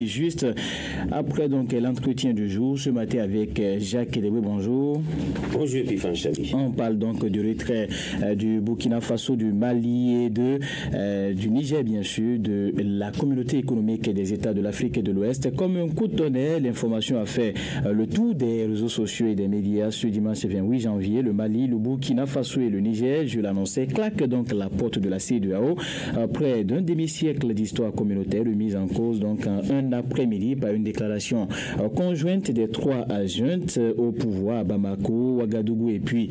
Juste après donc l'entretien du jour ce matin avec Jacques Kedeboué, bonjour. Bonjour Epiphane Chabi. On parle donc du retrait du Burkina Faso, du Mali et du Niger bien sûr, de la communauté économique des États de l'Afrique de l'Ouest. Comme un coup de tonnerre, l'information a fait le tour des réseaux sociaux et des médias ce dimanche 28 janvier. Le Mali, le Burkina Faso et le Niger, je l'annonçais, claquent donc la porte de la CEDEAO après d'un demi-siècle d'histoire communautaire remise en cause donc un après-midi par une déclaration conjointe des trois juntes au pouvoir à Bamako, Ouagadougou et puis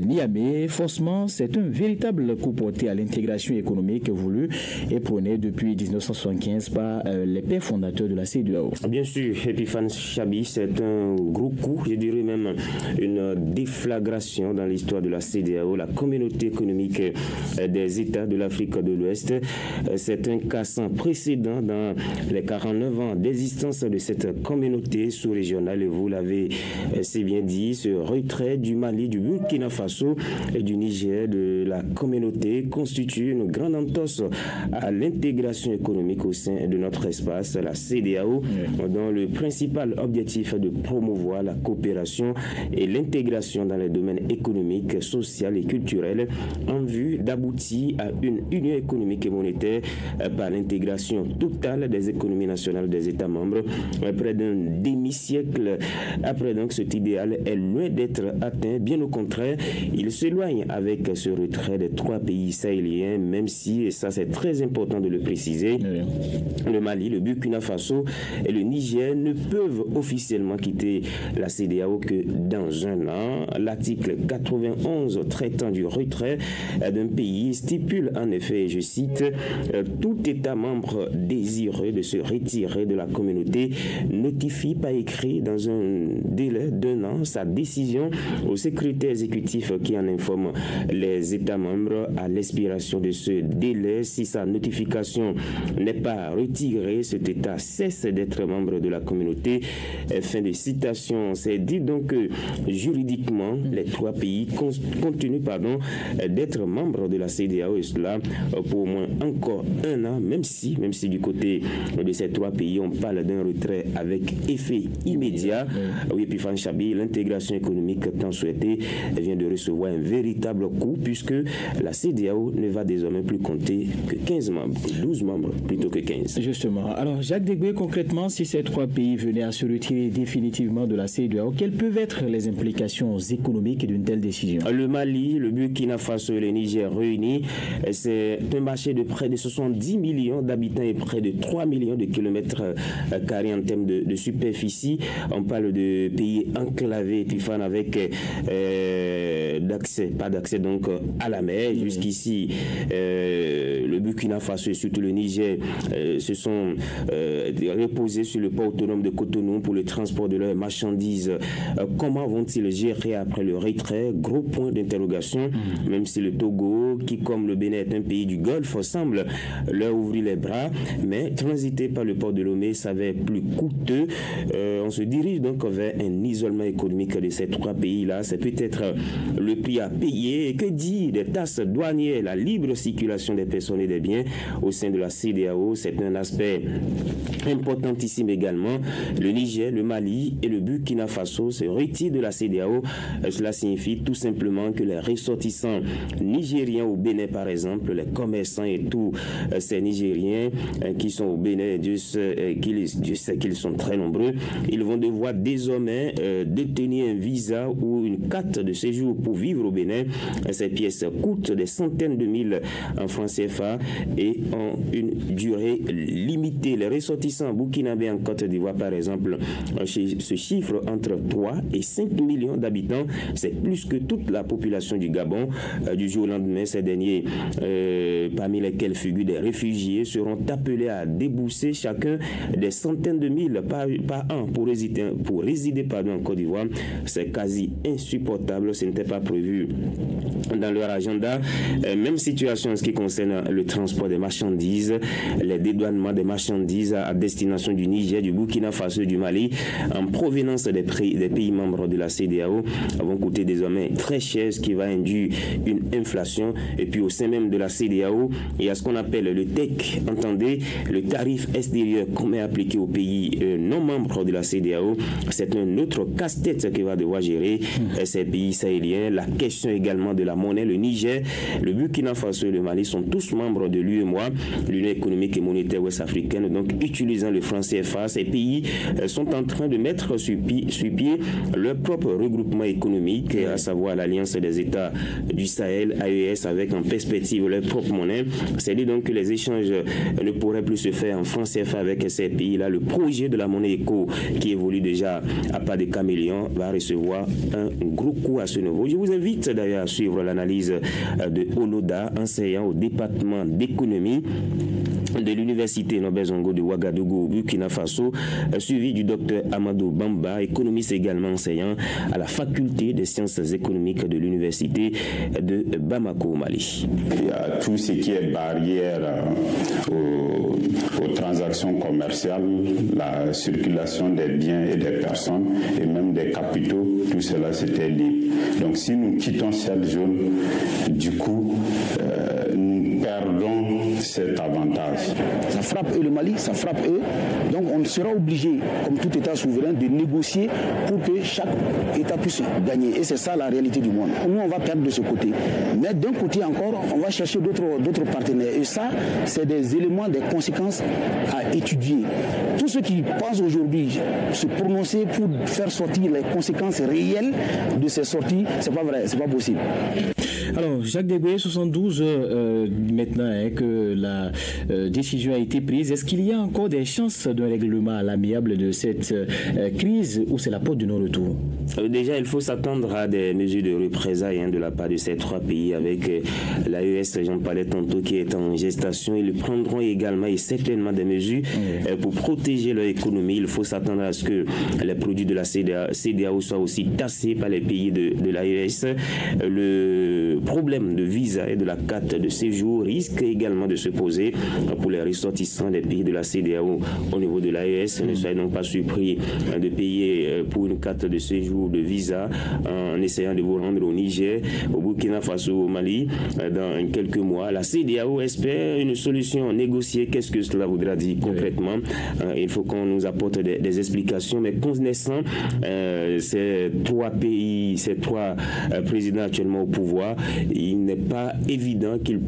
Niamey. Faussement, c'est un véritable coup porté à l'intégration économique voulue et prônée depuis 1975 par les pères fondateurs de la CEDEAO. Bien sûr, Epiphane Chabi, c'est un gros coup, je dirais même une déflagration dans l'histoire de la CEDEAO, la communauté économique des États de l'Afrique de l'Ouest. C'est un cas sans précédent dans les 49 ans d'existence de cette communauté sous-régionale. Et vous l'avez si bien dit, ce retrait du Mali, du Burkina Faso et du Niger de la communauté constitue une grande entorse à l'intégration économique au sein de notre espace, la CEDEAO, dont le principal objectif est de promouvoir la coopération et l'intégration dans les domaines économiques, social et culturels en vue d'aboutir à une union économique et monétaire par l'intégration totale des économies nationales des États membres. Près d'un demi-siècle après, donc, cet idéal est loin d'être atteint. Bien au contraire, il s'éloigne avec ce retrait des trois pays sahéliens, même si, et ça c'est très important de le préciser, le Mali, le Burkina Faso et le Niger ne peuvent officiellement quitter la CEDEAO que dans un an. L'article 91 traitant du retrait d'un pays stipule en effet, je cite, tout État membre désireux de se retirer de la communauté notifie par écrit dans un délai d'un an sa décision au secrétaire exécutif qui en informe les États membres à l'expiration de ce délai. Si sa notification n'est pas retirée, cet État cesse d'être membre de la communauté. Fin de citation. C'est dit donc que juridiquement, les trois pays continuent d'être membres de la CEDEAO et cela pour au moins encore un an, même si du côté de ces trois pays, on parle d'un retrait avec effet immédiat. Oui, Epiphane Chabi, l'intégration économique tant souhaitée vient de recevoir un véritable coup puisque la CEDEAO ne va désormais plus compter que 15 membres, 12 membres plutôt que 15. Justement. Alors, Jacques Kedeboué, concrètement, si ces trois pays venaient à se retirer définitivement de la CEDEAO, quelles peuvent être les implications économiques d'une telle décision? Le Mali, le Burkina Faso et le Niger réunis, c'est un marché de près de 70 millions d'habitants et près de 3 millions de kilomètres carrés en termes de superficie. On parle de pays enclavés, Epiphane, avec pas d'accès donc à la mer. Jusqu'ici, le Burkina Faso et surtout le Niger se sont reposés sur le port autonome de Cotonou pour le transport de leurs marchandises. Comment vont-ils gérer après le retrait? Gros point d'interrogation, même si le Togo, qui comme le Bénin est un pays du Golfe, semble leur ouvrir les bras, mais transiter par le port de Lomé s'avère plus coûteux. On se dirige donc vers un isolement économique de ces trois pays-là. C'est peut-être le prix à payer. Et que dire des taxes douanières, la libre circulation des personnes et des biens au sein de la CEDEAO? C'est un aspect importantissime également. Le Niger, le Mali et le Burkina Faso se retirent de la CEDEAO. Cela signifie tout simplement que les ressortissants nigériens au Bénin, par exemple, les commerçants et tous ces Nigériens qui sont au Bénin, Dieu sait qu'ils sont très nombreux, ils vont devoir désormais détenir un visa ou une carte de séjour pour vivre au Bénin. Ces pièces coûtent des centaines de mille en francs CFA et ont une durée limitée. Les ressortissants burkinabés en Côte d'Ivoire, par exemple, se chiffrent entre 3 et 5 millions d'habitants. C'est plus que toute la population du Gabon. Du jour au lendemain, ces derniers, parmi lesquels figurent des réfugiés, seront appelés à débourser chacun des centaines de mille par an pour résider en Côte d'Ivoire. C'est quasi insupportable. Ce n'était pas prévu dans leur agenda. Même situation en ce qui concerne le transport des marchandises, les dédouanements des marchandises à destination du Niger, du Burkina Faso et du Mali en provenance des pays membres de la CEDEAO vont coûter désormais très cher, ce qui va induire une inflation. Et puis au sein même de la CEDEAO, il y a ce qu'on appelle le TEC, entendez, le tarif extérieur commun appliqué aux pays non membres de la CEDEAO. C'est un autre casse-tête que va devoir gérer ces pays sahéliens. La question également de la monnaie. Le Niger, le Burkina Faso et le Mali sont tous membres de l'UEMOA, l'Union économique et monétaire ouest-africaine. Donc, utilisant le franc CFA, ces pays sont en train de mettre sur pied leur propre regroupement économique, à savoir l'Alliance des États du Sahel, AES, avec en perspective leur propre monnaie. C'est-à-dire donc que les échanges ne pourraient plus se faire en franc CFA avec ces pays-là. Le projet de la monnaie éco, qui évolue déjà à pas de caméléon, va recevoir un gros coup à ce niveau. Je vous invite d'ailleurs à suivre l'analyse de Oloda, enseignant au département d'économie de l'université Norbert Zongo de Ouagadougou, Burkina Faso, suivi du docteur Amadou Bamba, économiste également enseignant à la faculté des sciences économiques de l'université de Bamako au Mali. Il y a tout ce qui est barrière aux transactions commerciales, la circulation des biens et des personnes et même des capitaux, tout cela c'était libre. Donc si nous quittons cette zone, du coup, nous perdons cet avantage. Ça frappe eux le Mali, ça frappe eux. Donc on sera obligé, comme tout État souverain, de négocier pour que chaque État puisse gagner. Et c'est ça la réalité du monde. Nous, on va perdre de ce côté. Mais d'un côté encore, on va chercher d'autres partenaires. Et ça, c'est des éléments, des conséquences à étudier. Tous ceux qui pensent aujourd'hui se prononcer pour faire sortir les conséquences réelles de ces sorties, c'est pas vrai, c'est pas possible. Alors, Jacques Deboué, 72 maintenant que la décision a été prise, est-ce qu'il y a encore des chances d'un règlement à l'amiable de cette crise ou c'est la porte du non-retour? Déjà, il faut s'attendre à des mesures de représailles de la part de ces trois pays avec l'AES, j'en parlais tantôt, qui est en gestation. Ils prendront également et certainement des mesures pour protéger leur économie. Il faut s'attendre à ce que les produits de la CEDEAO soient aussi taxés par les pays de l'AES. Le problème de visa et de la carte de séjour risque également de se poser pour les ressortissants des pays de la CEDEAO au niveau de l'AES. Ne soyez donc pas surpris de payer pour une carte de séjour, de visa, en essayant de vous rendre au Niger, au Burkina Faso, au Mali dans quelques mois. La CEDEAO espère une solution négociée. Qu'est-ce que cela voudra dire concrètement? Il faut qu'on nous apporte des explications, mais connaissant ces trois pays, ces trois présidents actuellement au pouvoir, il n'est pas évident qu'ils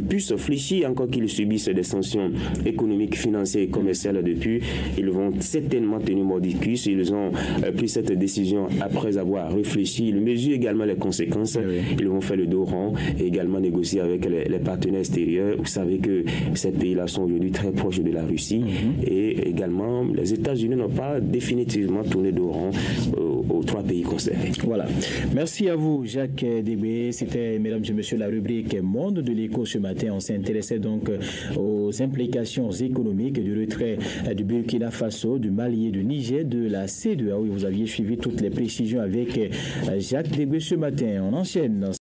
puissent fléchir, encore qu'ils subissent des sanctions économiques, financières et commerciales depuis. Ils vont certainement tenir mordicus. Ils ont pris cette décision après avoir réfléchi. Ils mesurent également les conséquences. Ils vont faire le dos rond et également négocier avec les partenaires extérieurs. Vous savez que ces pays-là sont aujourd'hui très proches de la Russie et également les États-Unis n'ont pas définitivement tourné dos rond aux trois pays concernés. Voilà. Merci à vous, Jacques Deboué. C'était, mesdames et messieurs, la rubrique Monde de l'écho ce matin. On s'intéressait donc aux implications économiques du retrait du Burkina Faso, du Mali et du Niger de la CEDEAO. Vous aviez suivi toutes les précisions avec Jacques Deboué ce matin. On enchaîne